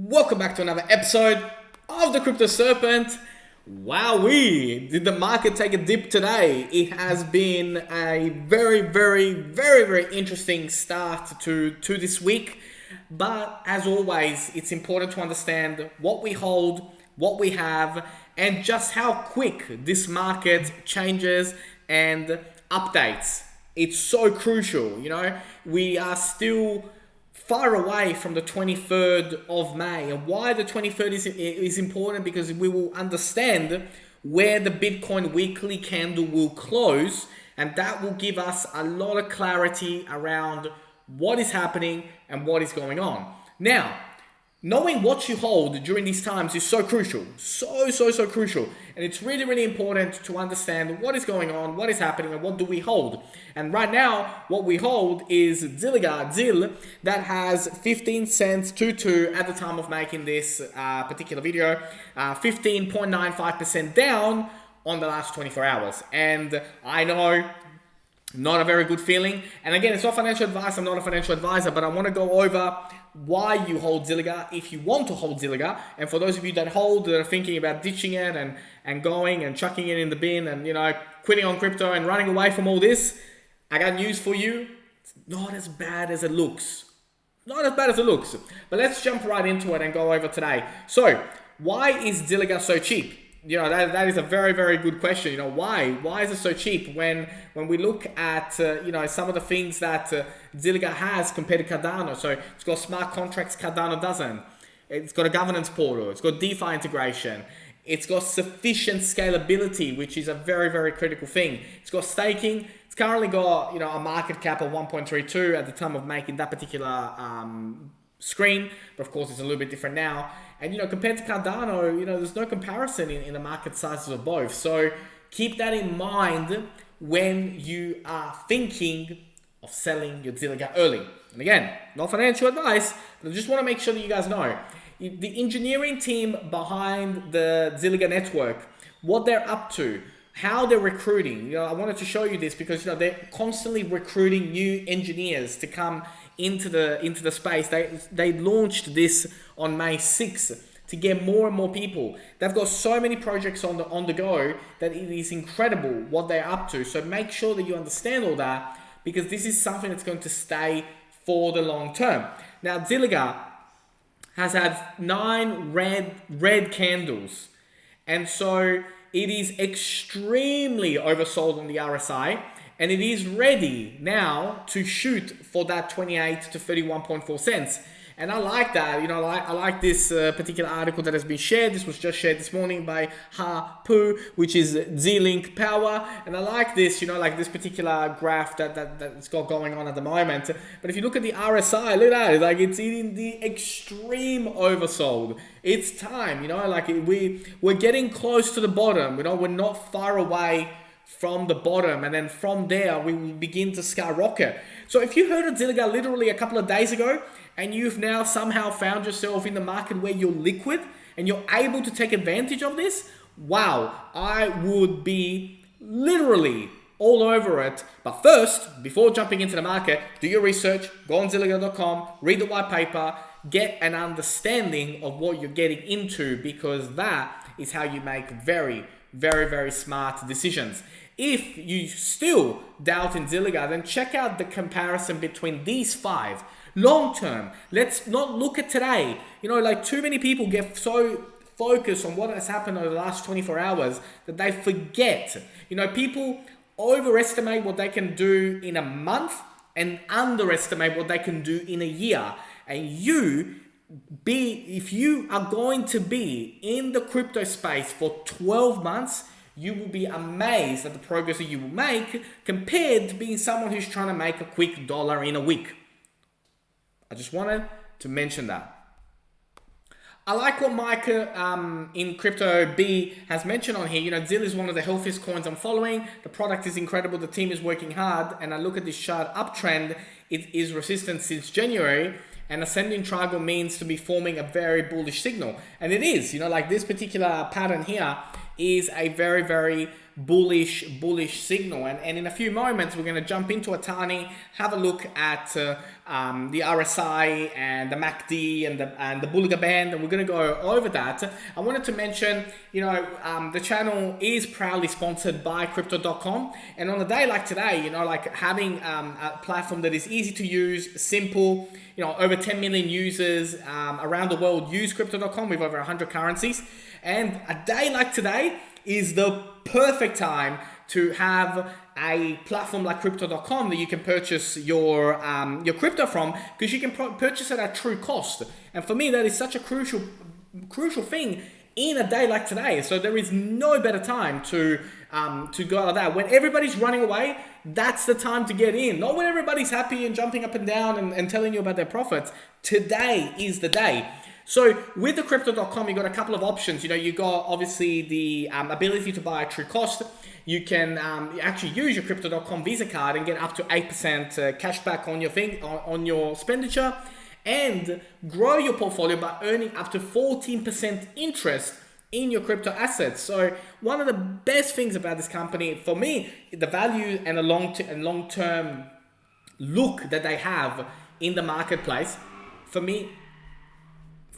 Welcome back to another episode of the Crypto Serpent. Wowee! Did the market take a dip today? It has been a very interesting start to this week. But as always, it's important to understand what we hold, what we have, and just how quick this market changes and updates. It's so crucial, we are still far away from the 23rd of May. And why the 23rd is important, because we will understand where the Bitcoin weekly candle will close, and that will give us a lot of clarity around what is happening and what is going on. Now, knowing what you hold during these times is so crucial, so crucial. And it's really important to understand what is going on, what is happening, and what do we hold. And right now, what we hold is Zilliqa, Zil, that has 15 cents to at the time of making this particular video, 15.95% down on the last 24 hours. And I know, not a very good feeling. And again, it's not financial advice. I'm not a financial advisor, but I want to go over why you hold Zilliqa if you want to hold Zilliqa. And for those of you that hold, that are thinking about ditching it and going and chucking it in the bin and, quitting on crypto and running away from all this, I got news for you. It's not as bad as it looks. Not as bad as it looks. But let's jump right into it and go over today. So, why is Zilliqa so cheap? That is a very good question. Why is it so cheap when we look at some of the things that Zilliqa has compared to Cardano? So it's got smart contracts, Cardano doesn't. It's got a governance portal, it's got DeFi integration, it's got sufficient scalability, which is a very critical thing. It's got staking. It's currently got a market cap of 1.32 at the time of making that particular screen, but of course it's a little bit different now. And compared to Cardano, there's no comparison in the market sizes of both. So keep that in mind when you are thinking of selling your Zilliqa early. And again, not financial advice, but I just want to make sure that you guys know the engineering team behind the Zilliqa network, what they're up to, how they're recruiting. I wanted to show you this because they're constantly recruiting new engineers to come into the space. They launched this on May 6th to get more and more people. They've got so many projects on the go that it is incredible what they're up to. So make sure that you understand all that, because this is something that's going to stay for the long term. Now, Zilliqa has had 9 red candles, and so it is extremely oversold on the RSI. And it is ready now to shoot for that 28 to 31.4 cents. And I like that. I like this particular article that has been shared. This was just shared this morning by Ha-Pu, which is Z-Link Power. And I like this, like this particular graph that's got going on at the moment. But if you look at the RSI, look at that. It's in the extreme oversold. It's time, we're getting close to the bottom. We're not far away from the bottom, and then from there we will begin to skyrocket. So if you heard of Zilliqa literally a couple of days ago, and you've now somehow found yourself in the market where you're liquid and you're able to take advantage of this, wow, I would be literally all over it. But first, before jumping into the market, do your research, go on Zilliqa.com, read the white paper, get an understanding of what you're getting into, because that is how you make very smart decisions. If you still doubt in Zilliqa, then check out the comparison between these 5. Long term, let's not look at today. Too many people get so focused on what has happened over the last 24 hours that they forget. People overestimate what they can do in a month and underestimate what they can do in a year. And if you are going to be in the crypto space for 12 months, you will be amazed at the progress that you will make compared to being someone who's trying to make a quick dollar in a week. I just wanted to mention that. I like what Mike in Crypto B has mentioned on here. Zil is one of the healthiest coins I'm following. The product is incredible. The team is working hard. And I look at this chart uptrend. It is resistant since January. And ascending triangle means to be forming a very bullish signal. And it is. This particular pattern here is a very bullish signal. And in a few moments, we're going to jump into Atani, have a look at the RSI and the MACD and the Bollinger Band, and we're going to go over that. I wanted to mention, the channel is proudly sponsored by Crypto.com, and on a day like today, like having a platform that is easy to use, simple, over 10 million users around the world use Crypto.com with over 100 currencies, and a day like today is the perfect time to have a platform like Crypto.com that you can purchase your crypto from, because you can purchase it at true cost. And for me, that is such a crucial thing in a day like today. So there is no better time to go like that. When everybody's running away, that's the time to get in. Not when everybody's happy and jumping up and down and telling you about their profits. Today is the day. So with the Crypto.com, you got a couple of options. You got obviously the ability to buy at true cost. You can actually use your Crypto.com Visa card and get up to 8% cash back on your expenditure, and grow your portfolio by earning up to 14% interest in your crypto assets. So one of the best things about this company, for me, the value and the long-term look that they have in the marketplace, for me,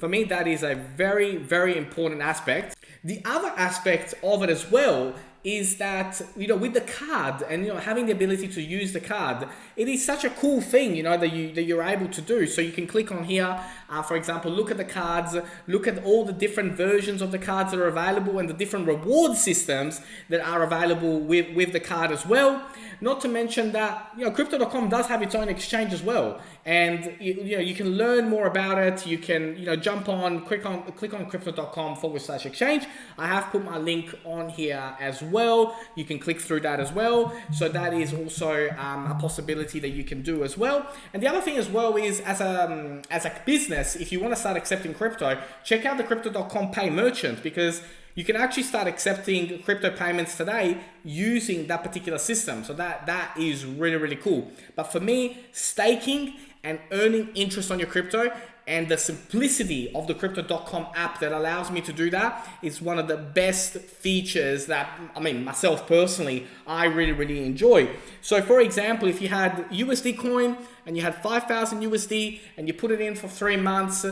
that is a very, very important aspect. The other aspect of it as well is that, with the card and, having the ability to use the card, it is such a cool thing, that you're able to do. So you can click on here, for example, look at the cards, look at all the different versions of the cards that are available and the different reward systems that are available with the card as well. Not to mention that, Crypto.com does have its own exchange as well. And, you can learn more about it. You can, jump on, click on crypto.com/exchange. I have put my link on here as well. You can click through that as well. So that is also a possibility that you can do as well. And the other thing as well is, as a business, if you want to start accepting crypto, check out the crypto.com pay merchant, because you can actually start accepting crypto payments today using that particular system. So that is really, really cool. But for me, staking and earning interest on your crypto and the simplicity of the Crypto.com app that allows me to do that is one of the best features that, myself personally, I really, really enjoy. So for example, if you had USD coin and you had 5,000 USD and you put it in for 3 months,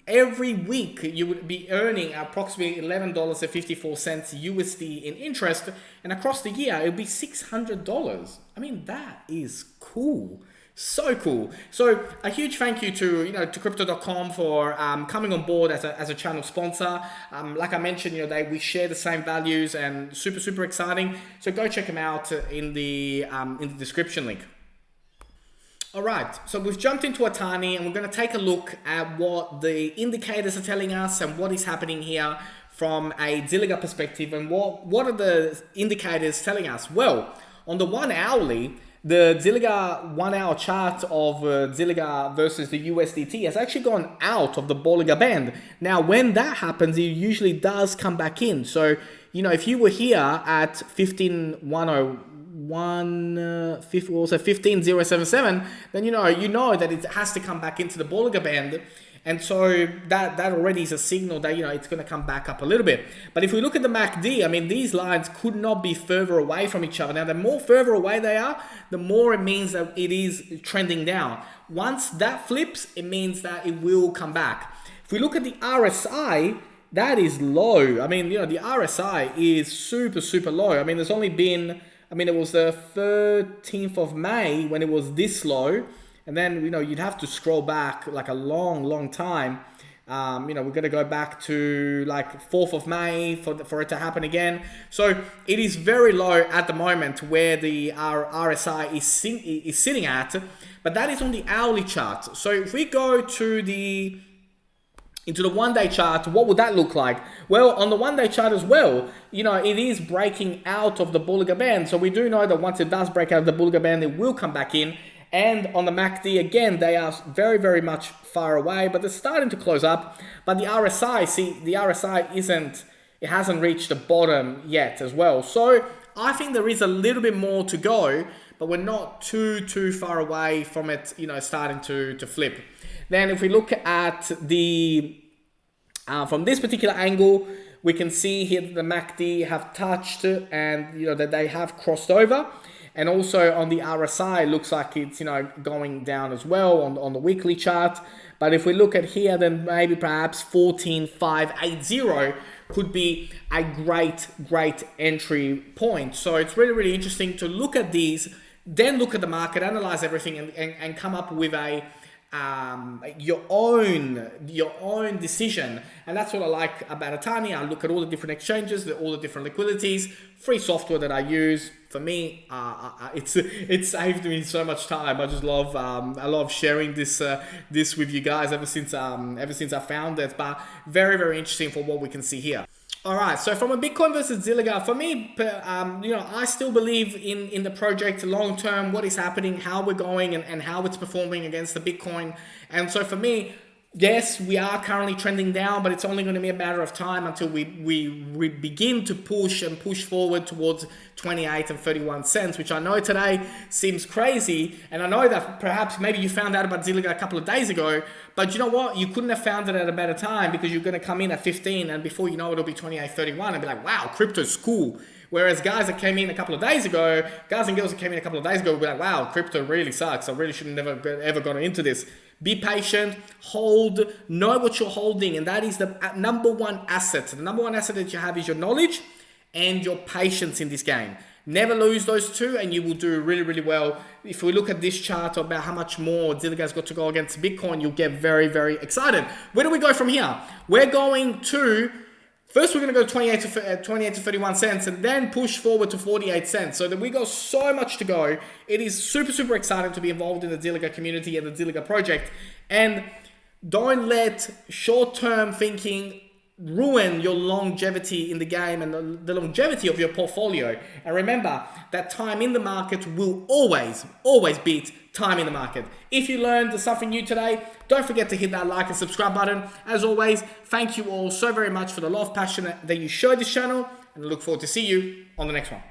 every week you would be earning approximately $11.54 USD in interest, and across the year it would be $600. That is cool. So cool. So a huge thank you to Crypto.com for coming on board as a channel sponsor. Like I mentioned, we share the same values, and super, super exciting. So go check them out in the description link. All right, so we've jumped into Atani, and we're going to take a look at what the indicators are telling us and what is happening here from a Zilliqa perspective. And what are the indicators telling us? Well, on the 1 hourly, the Zilliqa 1 hour chart of Zilliqa versus the USDT has actually gone out of the Bollinger Band. Now, when that happens, it usually does come back in. So, if you were here at 15,077, then you know that it has to come back into the Bollinger Band. And so that already is a signal that, it's going to come back up a little bit. But if we look at the MACD, these lines could not be further away from each other. Now, the more further away they are, the more it means that it is trending down. Once that flips, it means that it will come back. If we look at the RSI, that is low. The RSI is super, super low. There's only been, it was the 13th of May when it was this low. And then, you'd have to scroll back like a long, long time. We're going to go back to like 4th of May for it to happen again. So it is very low at the moment where the RSI is sitting at, but that is on the hourly chart. So if we go into the 1 day chart, what would that look like? Well, on the 1 day chart as well, it is breaking out of the Bollinger Band. So we do know that once it does break out of the Bollinger Band, it will come back in. And on the MACD, again, they are very, very much far away, but they're starting to close up. But the RSI, it hasn't reached the bottom yet as well. So I think there is a little bit more to go, but we're not too far away from it, starting to flip. Then if we look at from this particular angle, we can see here that the MACD have touched and, that they have crossed over. And also on the RSI, looks like it's, going down as well on the weekly chart. But if we look at here, then maybe perhaps 14,580 could be a great entry point. So it's really, really interesting to look at these, then look at the market, analyze everything, and come up with a your own decision. And that's what I like about Atani. I look at all the different exchanges, all the different liquidities, free software that I use. For me, it's saved me so much time. I just love I love sharing this with you guys ever since I found it. But very, very interesting for what we can see here. All right, so from a Bitcoin versus Zilliqa, for me, I still believe in the project long term, what is happening, how we're going, and how it's performing against the Bitcoin. And so for me, yes, we are currently trending down, but it's only going to be a matter of time until we begin to push forward towards 28 and 31 cents, which I know today seems crazy. And I know that perhaps maybe you found out about Zilliqa a couple of days ago, but you know what? You couldn't have found it at a better time, because you're going to come in at 15, and before you know it, it'll be 28, 31, and be like, wow, crypto's cool. Whereas guys that came in a couple of days ago, guys and girls that came in a couple of days ago will be like, wow, crypto really sucks. I really should have never ever gone into this. Be patient, hold, know what you're holding. And that is the number one asset. The number one asset that you have is your knowledge and your patience in this game. Never lose those two, and you will do really, really well. If we look at this chart about how much more Zilliqa's got to go against Bitcoin, you'll get very, very excited. Where do we go from here? We're going to... First, we're going to go 28 to 31 cents, and then push forward to 48 cents. So that we got so much to go. It is super, super exciting to be involved in the Zilliqa community and the Zilliqa project. And don't let short-term thinking ruin your longevity in the game and the longevity of your portfolio. And remember that time in the market will always beat time in the market. If you learned something new today, don't forget to hit that like and subscribe button. As always, thank you all so very much for the love, passion that you show this channel, and I look forward to see you on the next one.